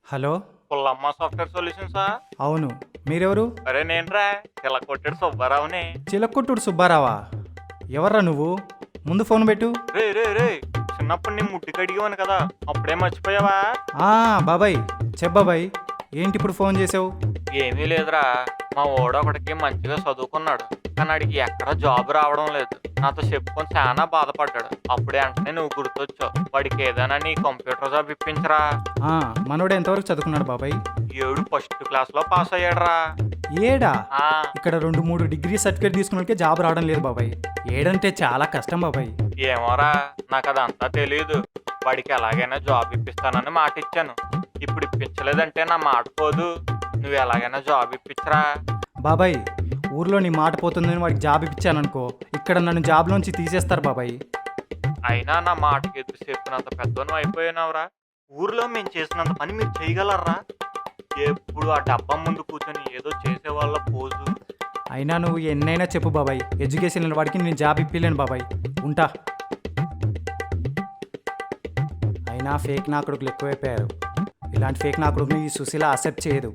Hello. Pullamma software సొల్యూషన్సా? అవును, మీరెవరు? అరే నేనురా ఇలా కొట్టాడు సుబ్బారావుని. చిలకొట్టుడు సుబ్బారావా? ఎవర్రా నువ్వు? ముందు ఫోన్ పెట్టు. రే రే రే చిన్నప్పుడు నీ ముట్టి కడిగేవాను కదా, అప్పుడే మర్చిపోయావా? బాబాయ్, బాబాయ్, ఏంటి ఇప్పుడు ఫోన్ చేసావు? ఏమీ లేదురా, మా ఓడ ఒకడికి మంచిగా చదువుకున్నాడు, కానీ ఆడికి ఎక్కడ జాబ్ రావడం లేదు. నాతో చెప్పుకొని చాలా బాధపడ్డాడు. అప్పుడే వెంటనే నువ్వు గుర్తొచ్చావు. వాడికి ఏదైనా నీ కంప్యూటర్ జాబ్ ఇప్పించరా. మనోడు ఎంతవరకు చదువుకున్నాడు బాబాయ్? 7 ఫస్ట్ క్లాస్ లో పాస్ అయ్యాడురా. ఏడా? ఆ, ఇక్కడ 2-3 డిగ్రీ సర్టిఫికేట్ తీసుకున్నకే జాబ్ రావడం లేదు బాబాయ్. ఏడంటే చాలా కష్టం బాబాయ్. ఏమోరా, నాకు అదంతా తెలియదు. వాడికి ఎలాగైనా జాబ్ ఇప్పిస్తానని మాట ఇచ్చాను. ఇప్పుడు ఇప్పించలేదంటే నా మాట పోదు. నువ్వు ఎలాగైనా జాబ్ ఇప్పించరా. బాబాయ్, ఊర్లో నీ మాట పోతుందని వాడికి జాబ్ ఇప్పించాననుకో, ఇక్కడ నన్ను జాబ్లోంచి తీసేస్తారు బాబాయ్. అయినా నా మాటకి ఎదురు చెప్పినంత పెద్దను అయిపోయినావురా. ఊర్లో మేము చేసినంత పని మీరు చేయగలరా? ఎప్పుడు ఆ డబ్బా ముందు కూర్చొని ఏదో చేసేవాళ్ళ పోజు. అయినా నువ్వు ఎన్నైనా చెప్పు బాబాయ్, ఎడ్యుకేషన్ లేని వాడికి నేను జాబ్ ఇప్పిలేను బాబాయ్. ఉంటా. అయినా ఫేక్ నా కొడుకులు ఎక్కువైపోయారు. ఇలాంటి ఫేక్ నా కొడుకుని ఈ సుశీల అక్సెప్ట్ చేయదు.